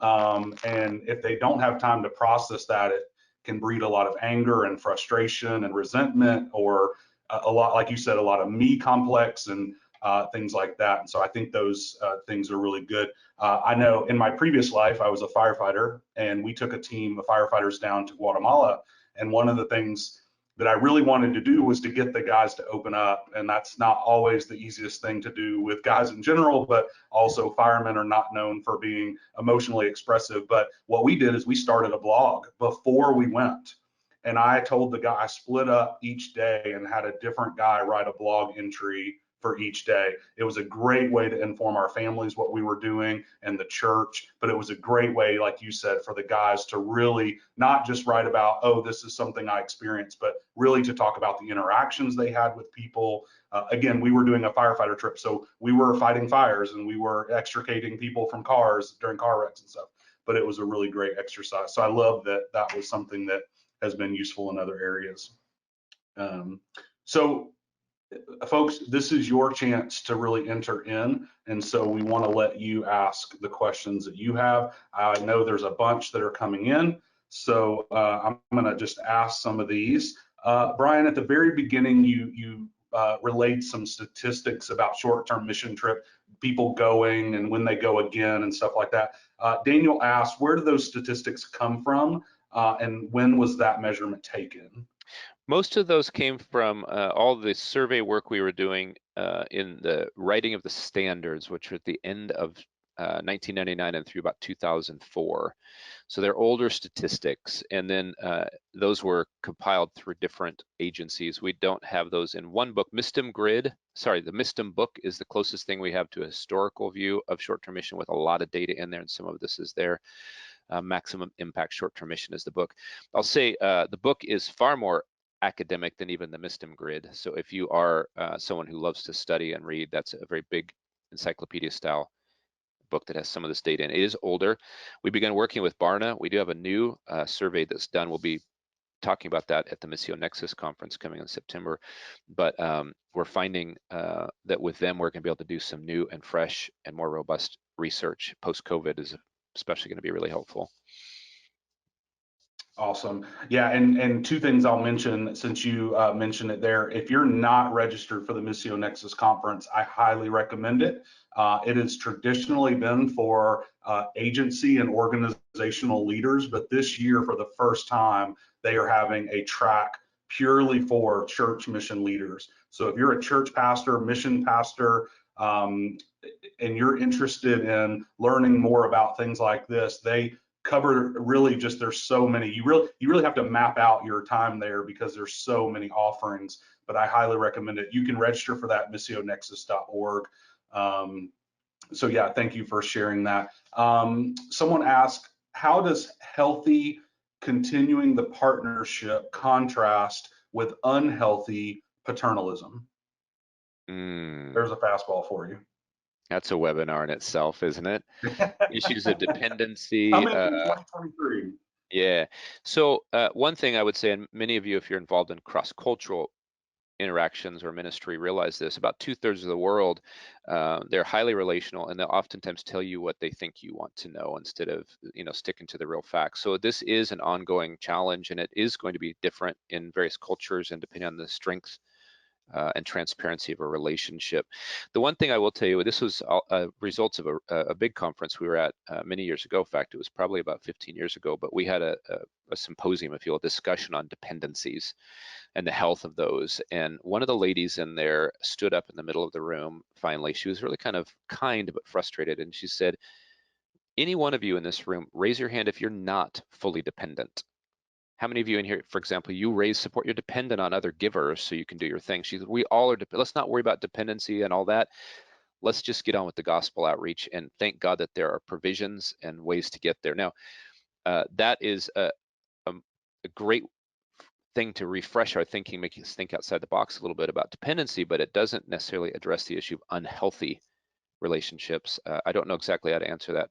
And if they don't have time to process that, it can breed a lot of anger and frustration and resentment, or a lot, like you said, a lot of me complex and things like that. And so I think those things are really good. I know in my previous life, I was a firefighter, and we took a team of firefighters down to Guatemala. And one of the things that I really wanted to do was to get the guys to open up. And that's not always the easiest thing to do with guys in general, but also firemen are not known for being emotionally expressive. But what we did is we started a blog before we went. And I told the guy, I split up each day and had a different guy write a blog entry for each day. It was a great way to inform our families what we were doing and the church, but it was a great way, like you said, for the guys to really not just write about, oh, this is something I experienced, but really to talk about the interactions they had with people. Again, we were doing a firefighter trip, so we were fighting fires and we were extricating people from cars during car wrecks and stuff, but it was a really great exercise. So I love that that was something that has been useful in other areas. So folks, this is your chance to really enter in. And so we want to let you ask the questions that you have. I know there's a bunch that are coming in. So I'm going to just ask some of these. Brian, at the very beginning, you relayed some statistics about short-term mission trip, people going and when they go again and stuff like that. Daniel asked, where do those statistics come from? And when was that measurement taken? Most of those came from all the survey work we were doing in the writing of the standards, which were at the end of 1999 and through about 2004. So they're older statistics, and then those were compiled through different agencies. We don't have those in one book. MISTIM Grid, sorry, the MISTIM book is the closest thing we have to a historical view of short-term mission with a lot of data in there, and some of this is there. Maximum Impact Short-Term Mission is the book. I'll say the book is far more academic than even the MISTIM Grid. So if you are someone who loves to study and read, that's a very big encyclopedia style book that has some of this data in. It is older. We began working with Barna. We do have a new survey that's done. We'll be talking about that at the Missio Nexus conference coming in September. But we're finding that with them, we're going to be able to do some new and fresh and more robust research. Post-COVID is especially going to be really helpful. Awesome. Yeah, and two things I'll mention since you mentioned it there. If you're not registered for the Missio Nexus conference, I highly recommend it. It has traditionally been for agency and organizational leaders, but this year, for the first time, they are having a track purely for church mission leaders. So if you're a church pastor, mission pastor, and you're interested in learning more about things like this, they cover really just, there's so many, you really have to map out your time there because there's so many offerings, but I highly recommend it. You can register for that missionexus.org. So yeah, thank you for sharing that. Someone asked, how does healthy continuing the partnership contrast with unhealthy paternalism? There's a fastball for you. That's a webinar in itself, isn't it? Issues of dependency. Coming in 2023. Yeah. So one thing I would say, and many of you, if you're involved in cross-cultural interactions or ministry, realize this: about 2/3 of the world, they're highly relational, and they'll oftentimes tell you what they think you want to know instead of sticking to the real facts. So this is an ongoing challenge, and it is going to be different in various cultures and depending on the strength and transparency of a relationship. The one thing I will tell you, this was results of a big conference we were at many years ago. In fact, it was probably about 15 years ago, but we had a symposium, if you will, a discussion on dependencies and the health of those. And one of the ladies in there stood up in the middle of the room. Finally, she was really kind of kind but frustrated, and she said, any one of you in this room, raise your hand if you're not fully dependent. How many of you in here, for example, you raise support, you're dependent on other givers so you can do your thing. We all are, let's not worry about dependency and all that. Let's just get on with the gospel outreach, and thank God that there are provisions and ways to get there. Now, that is a great thing to refresh our thinking, make us think outside the box a little bit about dependency, but it doesn't necessarily address the issue of unhealthy relationships. I don't know exactly how to answer that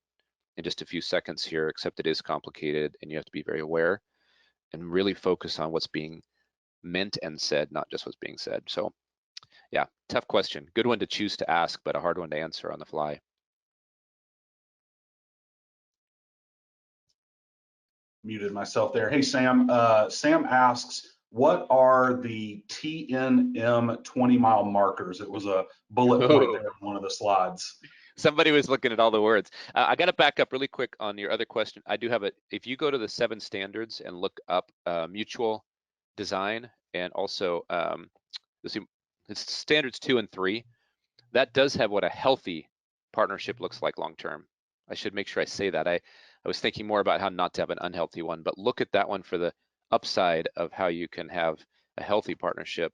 in just a few seconds here, except it is complicated and you have to be very aware and really focus on what's being meant and said, not just what's being said. So yeah, tough question. Good one to choose to ask, but a hard one to answer on the fly. Muted myself there. Hey, Sam. Sam asks, what are the TNM 20-mile markers? It was a bullet point there on one of the slides. Somebody was looking at all the words. I got to back up really quick on your other question. I do have it. If you go to the 7 standards and look up mutual design, and also it's standards 2 and 3, that does have what a healthy partnership looks like long term. I should make sure I say that. I was thinking more about how not to have an unhealthy one, but look at that one for the upside of how you can have a healthy partnership,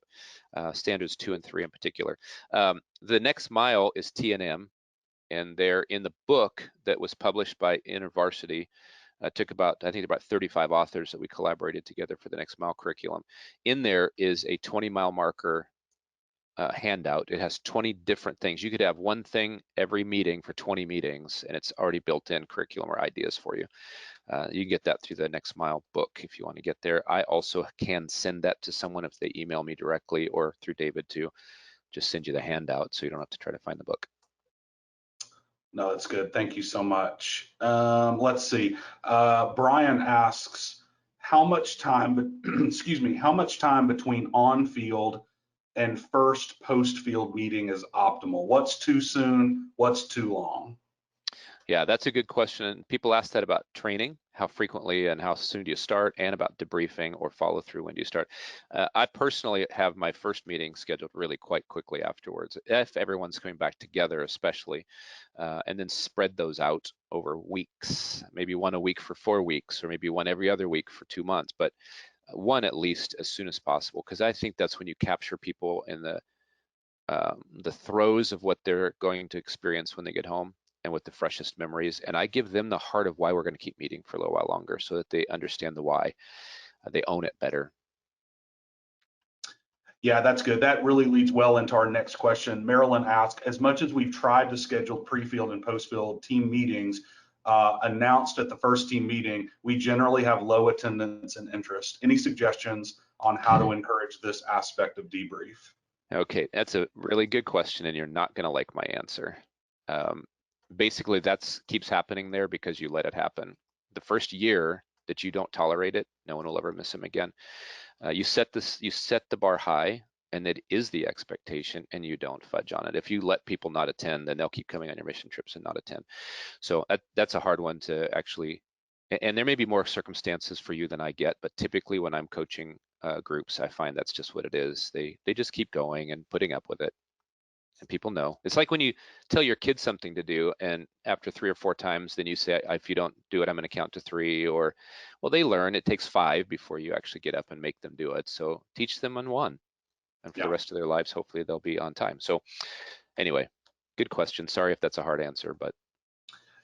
standards 2 and 3 in particular. The next mile is TNM, and they're in the book that was published by InterVarsity. Took about, I think, about 35 authors that we collaborated together for the next mile curriculum. In there is a 20-mile marker handout. It has 20 different things. You could have one thing every meeting for 20 meetings, and it's already built in curriculum or ideas for you. You can get that through the Next Mile book if you want to get there. I also can send that to someone if they email me directly, or through David to just send you the handout so you don't have to try to find the book. No, that's good. Thank you so much. Let's see. Brian asks, how much time, excuse me, how much time between on-field and first post-field meeting is optimal? What's too soon? What's too long? Yeah, that's a good question. People ask that about training, how frequently and how soon do you start, and about debriefing or follow through, when do you start. I personally have my first meeting scheduled really quite quickly afterwards, if everyone's coming back together especially, and then spread those out over weeks, maybe one a week for 4 weeks, or maybe one every other week for 2 months, but one at least as soon as possible, because I think that's when you capture people in the throes of what they're going to experience when they get home, and with the freshest memories. And I give them the heart of why we're going to keep meeting for a little while longer, so that they understand the why. They own it better. Yeah, that's good. That really leads well into our next question. Marilyn asked, as much as we've tried to schedule pre-field and post-field team meetings announced at the first team meeting, we generally have low attendance and interest. Any suggestions on how to encourage this aspect of debrief? Okay, that's a really good question, and you're not going to like my answer. Basically, that keeps happening there because you let it happen. The first year that you don't tolerate it, no one will ever miss him again. You set the bar high, and it is the expectation, and you don't fudge on it. If you let people not attend, then they'll keep coming on your mission trips and not attend. So that's a hard one to actually, and there may be more circumstances for you than I get, but typically when I'm coaching groups, I find that's just what it is. They just keep going and putting up with it, and people know. It's like when you tell your kids something to do, and after 3 or 4 times, then you say, if you don't do it, I'm going to count to 3, or, well, they learn. It takes 5 before you actually get up and make them do it. So teach them on 1, and for the rest of their lives, hopefully they'll be on time. So anyway, good question. Sorry if that's a hard answer, but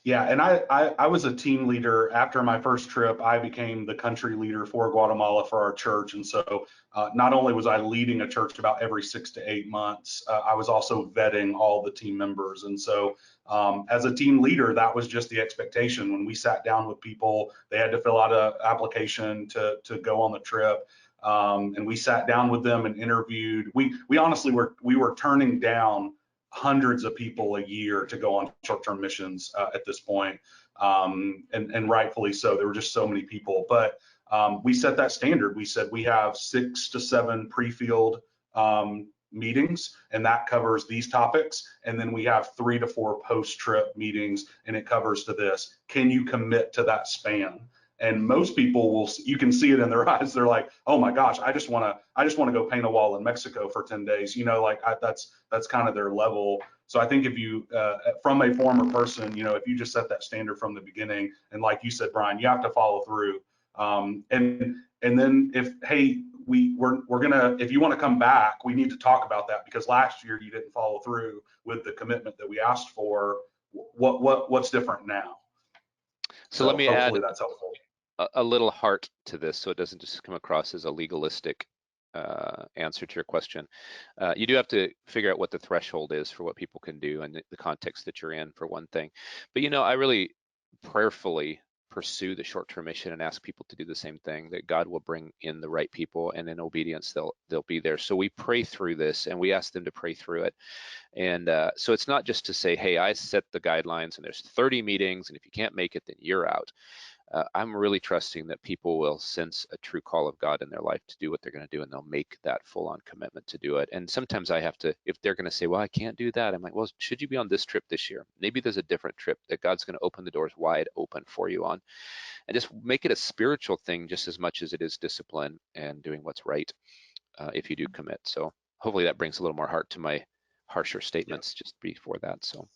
Yeah, and I was a team leader. After my first trip, I became the country leader for Guatemala for our church. And so not only was I leading a church about every 6 to 8 months, I was also vetting all the team members. And so as a team leader, that was just the expectation. When we sat down with people, they had to fill out an application to go on the trip. And we sat down with them and interviewed. We honestly were turning down hundreds of people a year to go on short-term missions at this point, and rightfully so. There were just so many people, but we set that standard. We said we have 6 to 7 pre-field meetings, and that covers these topics, and then we have 3 to 4 post-trip meetings, and it covers to this. Can you commit to that span? And most people will, you can see it in their eyes. They're like, oh my gosh, I just want to go paint a wall in Mexico for 10 days. You know, like that's kind of their level. So I think if you, from a former person, you know, if you just set that standard from the beginning, and like you said, Brian, you have to follow through. And And then if, hey, we're gonna, if you want to come back, we need to talk about that because last year you didn't follow through with the commitment that we asked for. What's different now? So let So me add hopefully that's helpful. a little heart to this so it doesn't just come across as a legalistic answer to your question. You do have to figure out what the threshold is for what people can do and the context that you're in, for one thing. But I really prayerfully pursue the short-term mission and ask people to do the same thing, that God will bring in the right people, and in obedience they'll be there. So we pray through this and we ask them to pray through it. And so it's not just to say, hey, I set the guidelines and there's 30 meetings, and if you can't make it, then you're out. I'm really trusting that people will sense a true call of God in their life to do what they're going to do, and they'll make that full-on commitment to do it. And sometimes I have to, if they're going to say, well, I can't do that, I'm like, well, should you be on this trip this year? Maybe there's a different trip that God's going to open the doors wide open for you on, and just make it a spiritual thing just as much as it is discipline and doing what's right if you do commit. So hopefully that brings a little more heart to my harsher statements just before that. So.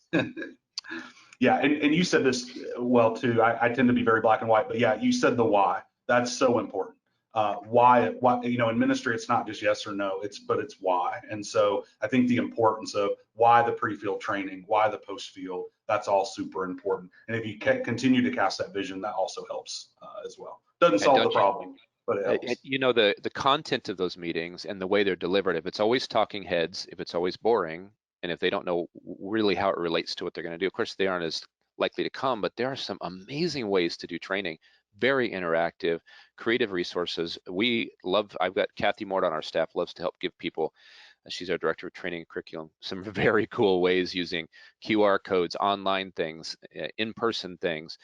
Yeah, and you said this well too. I tend to be very black and white, but yeah, you said the why. That's so important. Why, in ministry, it's not just yes or no, but it's why. And so I think the importance of why the pre-field training, why the post-field, that's all super important. And if you continue to cast that vision, that also helps as well. Doesn't And solve the don't you, problem, but it helps. the content of those meetings and the way they're delivered, if it's always talking heads, if it's always boring, and if they don't know really how it relates to what they're going to do, of course they aren't as likely to come. But there are some amazing ways to do training, very interactive, creative resources. I've got Kathy Mort on our staff, loves to help give people, she's our director of training and curriculum, some very cool ways using QR codes, online things, in-person things.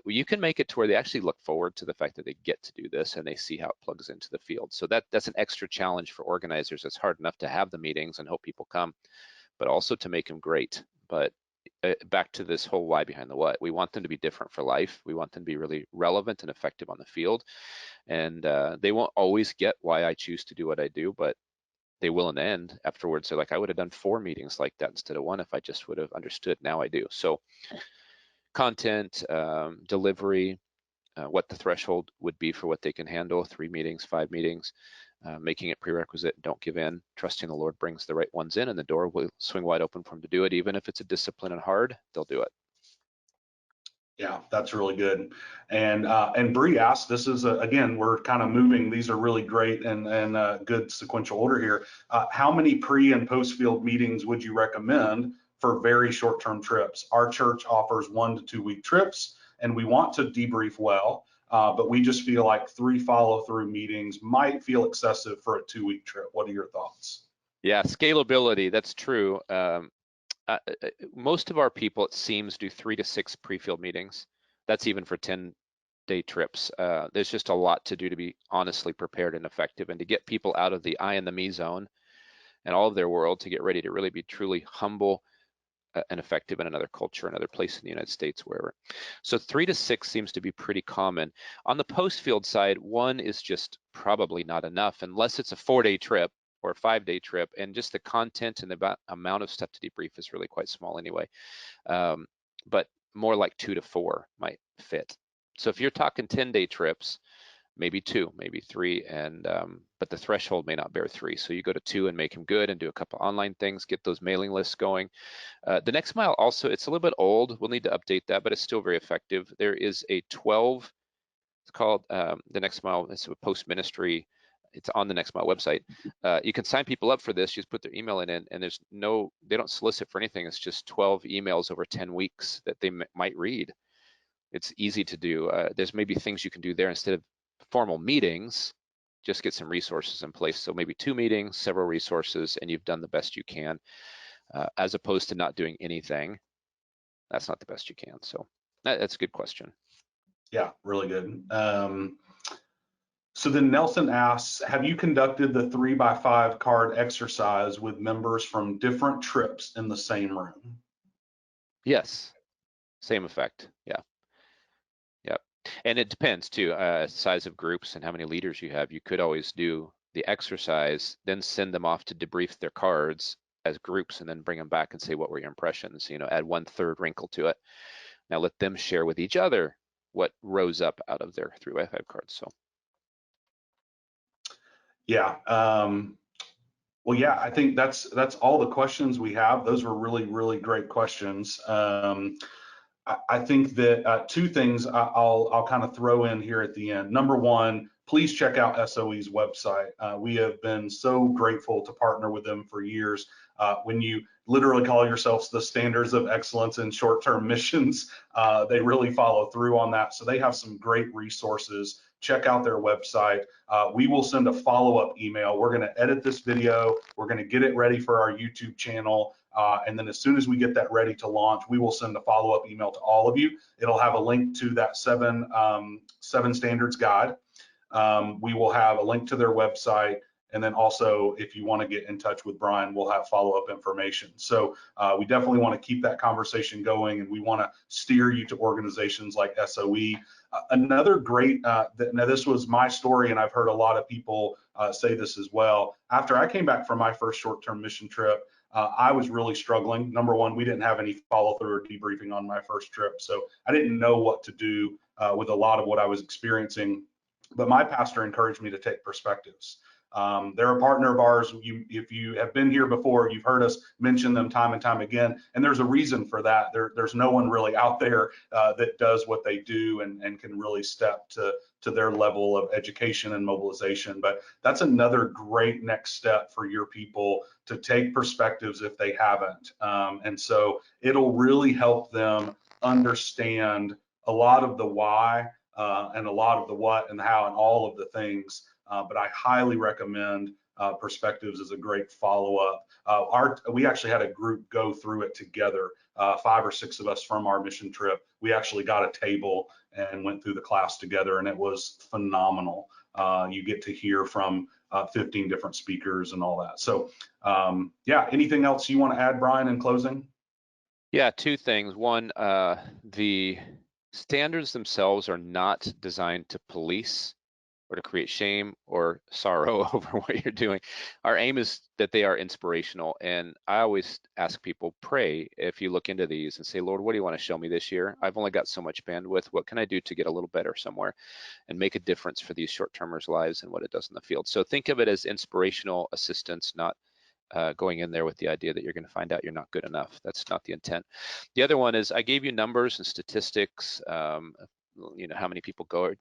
You can make it to where they actually look forward to the fact that they get to do this and they see how it plugs into the field. So that's an extra challenge for organizers. It's hard enough to have the meetings and hope people come, but also to make them great. But back to this whole why behind the what. We want them to be different for life. We want them to be really relevant and effective on the field. And they won't always get why I choose to do what I do, but they will in the end. Afterwards, they're like, I would have done 4 meetings like that instead of 1 if I just would have understood. Now I do. So content, delivery, what the threshold would be for what they can handle, 3 meetings, 5 meetings, making it prerequisite, don't give in, trusting the Lord brings the right ones in, and the door will swing wide open for them to do it. Even if it's a discipline and hard, they'll do it. Yeah, that's really good. And Bree asked, this is again, we're kind of moving. These are really great and good sequential order here. How many pre and post field meetings would you recommend for very short-term trips? Our church offers 1 to 2 week trips, and we want to debrief well, but we just feel like 3 follow-through meetings might feel excessive for a 2-week trip. What are your thoughts? Yeah, scalability, that's true. Most of our people, it seems, do 3 to 6 pre-field meetings. That's even for 10-day trips. There's just a lot to do to be honestly prepared and effective, and to get people out of the I and the me zone and all of their world to get ready to really be truly humble and effective in another culture, another place in the United States, wherever. So 3 to 6 seems to be pretty common. On the post-field side, 1 is just probably not enough unless it's a 4-day trip or a 5-day trip, and just the content and the amount of stuff to debrief is really quite small anyway. But more like 2 to 4 might fit. So if you're talking 10-day trips, maybe 2, maybe 3, and but the threshold may not bear 3. So you go to 2 and make them good, and do a couple online things, get those mailing lists going. The Next Mile also, it's a little bit old. We'll need to update that, but it's still very effective. There is a 12, it's called The Next Mile. It's a post ministry. It's on the Next Mile website. You can sign people up for this. You just put their email in, and they don't solicit for anything. It's just 12 emails over 10 weeks that they might read. It's easy to do. There's maybe things you can do there instead of formal meetings. Just get some resources in place. So maybe 2 meetings, several resources, and you've done the best you can, as opposed to not doing anything. That's not the best you can. So that's a good question. Yeah, really good. So then Nelson asks, have you conducted the 3x5 card exercise with members from different trips in the same room? Yes, same effect. Yeah. Yep. And it depends too, size of groups and how many leaders you have. You could always do the exercise, then send them off to debrief their cards as groups, and then bring them back and say, what were your impressions? Add 1/3 wrinkle to it. Now let them share with each other what rose up out of their 3x5 cards. So Yeah. Well, yeah, I think that's all the questions we have. Those were really, really great questions. I think that two things I'll kind of throw in here at the end. Number one, please check out SOE's website. We have been so grateful to partner with them for years. When you literally call yourselves the standards of excellence in short-term missions, they really follow through on that. So they have some great resources. Check out their website. We will send a follow-up email. We're going to edit this video. We're going to get it ready for our YouTube channel. And then as soon as we get that ready to launch, we will send a follow-up email to all of you. It'll have a link to that seven standards guide. We will have a link to their website. And then also, if you want to get in touch with Brian, we'll have follow-up information. So we definitely want to keep that conversation going, and we want to steer you to organizations like SOE. Another great, now this was my story, and I've heard a lot of people say this as well. After I came back from my first short-term mission trip, I was really struggling. Number one, we didn't have any follow-through or debriefing on my first trip, so I didn't know what to do with a lot of what I was experiencing. But my pastor encouraged me to take perspectives. They're a partner of ours. If you have been here before, you've heard us mention them time and time again, and there's a reason for that. There's no one really out there that does what they do and can really step to their level of education and mobilization. But that's another great next step for your people to take perspectives if they haven't. And so it'll really help them understand a lot of the why and a lot of the what and how and all of the things. But I highly recommend Perspectives as a great follow-up. We actually had a group go through it together, 5 or 6 of us from our mission trip. We actually got a table and went through the class together, and it was phenomenal. You get to hear from 15 different speakers and all that. So yeah, anything else you want to add, Brian, in closing? Yeah, two things. One, the standards themselves are not designed to police or to create shame or sorrow over what you're doing. Our aim is that they are inspirational. And I always ask people, pray if you look into these and say, Lord, what do you want to show me this year? I've only got so much bandwidth. What can I do to get a little better somewhere and make a difference for these short-termers' lives and what it does in the field? So think of it as inspirational assistance, not going in there with the idea that you're going to find out you're not good enough. That's not the intent. The other one is I gave you numbers and statistics, you know, how many people go.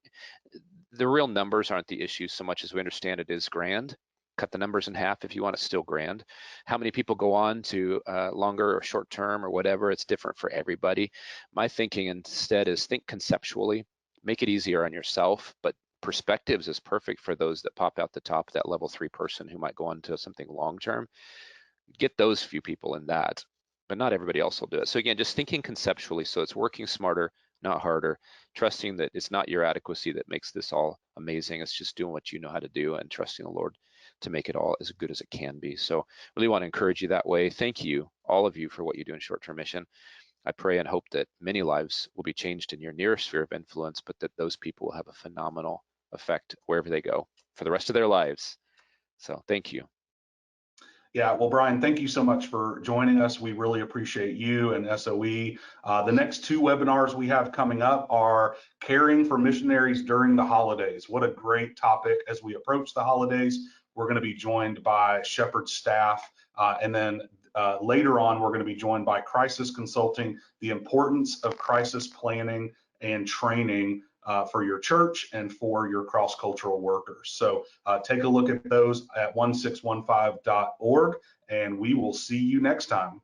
The real numbers aren't the issue so much as we understand it is grand. Cut the numbers in half if you want, it's still grand. How many people go on to longer or short term or whatever, it's different for everybody. My thinking instead is think conceptually, make it easier on yourself, but Perspectives is perfect for those that pop out the top, that level 3 person who might go on to something long term. Get those few people in that, but not everybody else will do it. So again, just thinking conceptually, so it's working smarter, not harder, trusting that it's not your adequacy that makes this all amazing. It's just doing what you know how to do and trusting the Lord to make it all as good as it can be. So really want to encourage you that way. Thank you, all of you, for what you do in short-term mission. I pray and hope that many lives will be changed in your nearest sphere of influence, but that those people will have a phenomenal effect wherever they go for the rest of their lives. So thank you. Yeah, well, Brian, thank you so much for joining us. We really appreciate you and SOE. The next 2 webinars we have coming up are caring for missionaries during the holidays. What a great topic as we approach the holidays. We're going to be joined by Shepherd staff, and then later on, we're going to be joined by Crisis Consulting, the importance of crisis planning and training for your church and for your cross-cultural workers. So take a look at those at 1615.org, and we will see you next time.